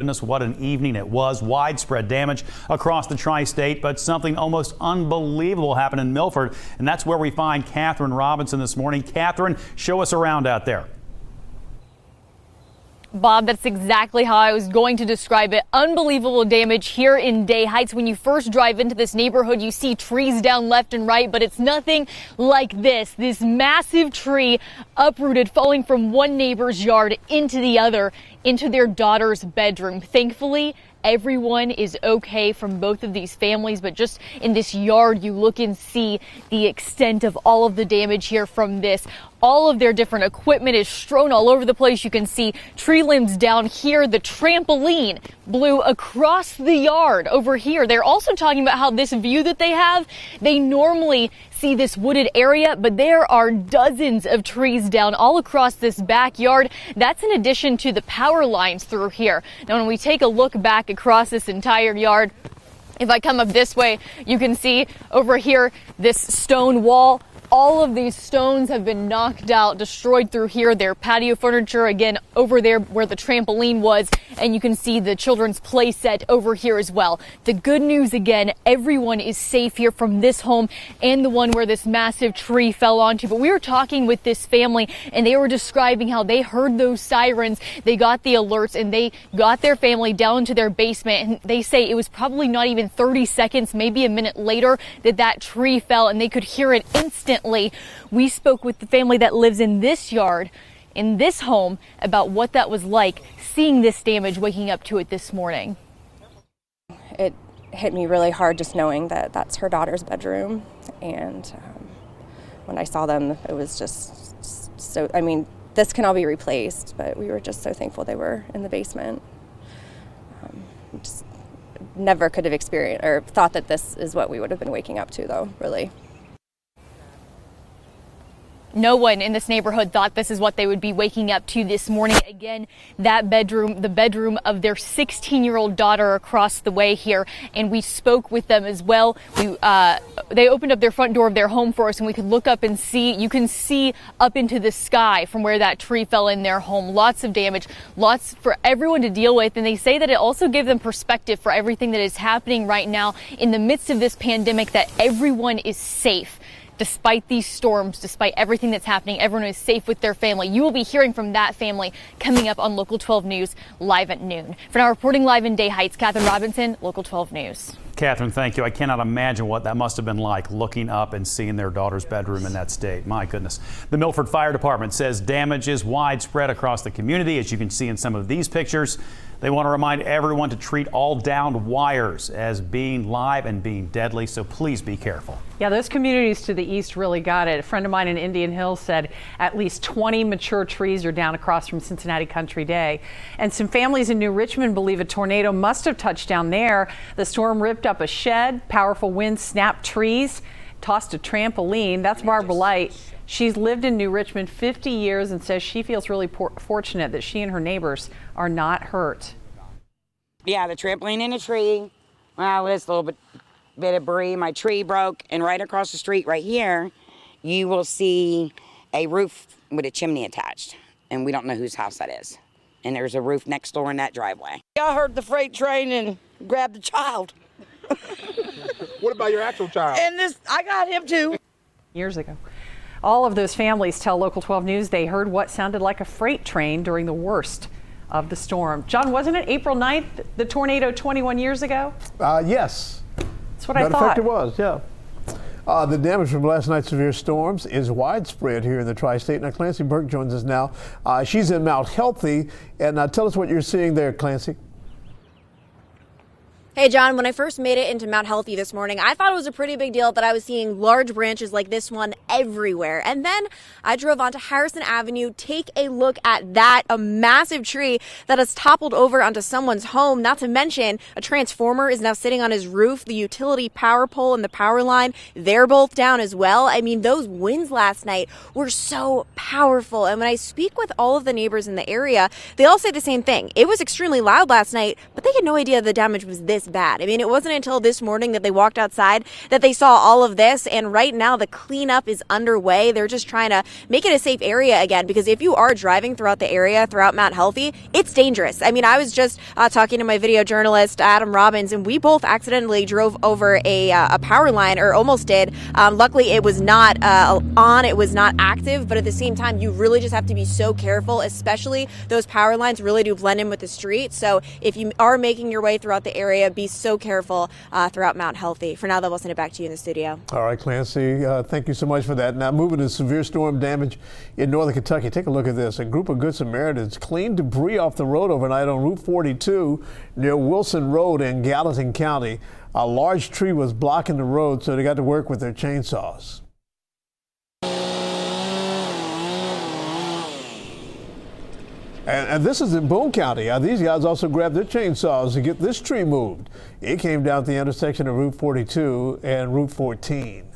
Goodness, what an evening it was. Widespread damage across the tri-state, but something almost unbelievable happened in Milford, and that's where we find KATHRYN Robinson this morning. KATHRYN, show us around out there. Bob, that's exactly how I was going to describe it. Unbelievable damage here in Day Heights. When you first drive into this neighborhood, you see trees down left and right, but it's nothing like this. This massive tree uprooted, falling from one neighbor's yard into the other, into their daughter's bedroom. Thankfully, everyone is okay from both of these families, but just in this yard, you look and see the extent of all of the damage here from this. All of their different equipment is strewn all over the place. You can see tree limbs down here. The trampoline blew across the yard over here. They're also talking about how this view that they have, they normally see this wooded area, but there are dozens of trees down all across this backyard. That's in addition to the power lines through here. Now, when we take a look back across this entire yard, if I come up this way, you can see over here this stone wall. All of these stones have been knocked out, destroyed through here. Their patio furniture, again, over there where the trampoline was, and you can see the children's play set over here as well. The good news, again, everyone is safe here from this home and the one where this massive tree fell onto. But we were talking with this family, and they were describing how they heard those sirens. They got the alerts, and they got their family down to their basement. And they say it was probably not even 30 seconds, maybe a minute later, that tree fell, and they could hear it instantly. We spoke with the family that lives in this yard, in this home, about what that was like, seeing this damage, waking up to it this morning. It hit me really hard just knowing that that's her daughter's bedroom. And when I saw them, it was just so, I mean, this can all be replaced, but we were just so thankful they were in the basement. Just never could have experienced or thought that this is what we would have been waking up to, though, really. No one in this neighborhood thought this is what they would be waking up to this morning. Again, that bedroom, the bedroom of their 16-year-old daughter across the way here. And we spoke with them as well. They opened up their front door of their home for us, and we could look up and see, you can see up into the sky from where that tree fell in their home. Lots of damage, lots for everyone to deal with. And they say that it also gave them perspective for everything that is happening right now in the midst of this pandemic, that everyone is safe. Despite these storms, despite everything that's happening, everyone is safe with their family. You will be hearing from that family coming up on Local 12 News live at noon. For now, reporting live in Day Heights, KATHRYN Robinson, Local 12 News. KATHRYN, thank you. I cannot imagine what that must have been like, looking up and seeing their daughter's bedroom in that state. My goodness. The Milford Fire Department says damage is widespread across the community, as you can see in some of these pictures. They want to remind everyone to treat all downed wires as being live and being deadly, so please be careful. Yeah, those communities to the east really got it. A friend of mine in Indian Hills said at least 20 mature trees are down across from Cincinnati Country Day. And some families in New Richmond believe a tornado must have touched down there. The storm ripped up a shed, powerful winds snapped trees, tossed a trampoline. That's Barbara Light. She's lived in New Richmond 50 years and says she feels really fortunate that she and her neighbors are not hurt. Yeah, the trampoline in a tree. Well, it's a little bit of debris. My tree broke, and right across the street right here, you will see a roof with a chimney attached, and we don't know whose house that is. And there's a roof next door in that driveway. I heard the freight train and grabbed the child. What about your actual child? And I got him too. Years ago. All of those families tell Local 12 News they heard what sounded like a freight train during the worst of the storm. John, wasn't it April 9th, the tornado 21 years ago? Yes. That's what I thought. In fact, it was, yeah. The damage from last night's severe storms is widespread here in the tri-state. Now, Clancy Burke joins us now. She's in Mount Healthy. And tell us what you're seeing there, Clancy. Hey, John, when I first made it into Mount Healthy this morning, I thought it was a pretty big deal that I was seeing large branches like this one everywhere. And then I drove onto Harrison Avenue. Take a look at that, a massive tree that has toppled over onto someone's home. Not to mention, a transformer is now sitting on his roof. The utility power pole and the power line, they're both down as well. I mean, those winds last night were so powerful. And when I speak with all of the neighbors in the area, they all say the same thing. It was extremely loud last night, but they had no idea the damage was this bad. I mean, it wasn't until this morning that they walked outside that they saw all of this. And right now the cleanup is underway. They're just trying to make it a safe area again, because if you are driving throughout the area, throughout Mount Healthy, it's dangerous. I mean, I was just talking to my video journalist, Adam Robbins, and we both accidentally drove over a power line, or almost did. Luckily, it was not on, it was not active, but at the same time, you really just have to be so careful, especially those power lines really do blend in with the street. So if you are making your way throughout the area, be so careful throughout Mount Healthy. For now, though, we'll send it back to you in the studio. All right, Clancy, thank you so much for that. Now, moving to severe storm damage in northern Kentucky. Take a look at this. A group of Good Samaritans cleaned debris off the road overnight on Route 42 near Wilson Road in Gallatin County. A large tree was blocking the road, so they got to work with their chainsaws. And this is in Boone County. These guys also grabbed their chainsaws to get this tree moved. It came down at the intersection of Route 42 and Route 14.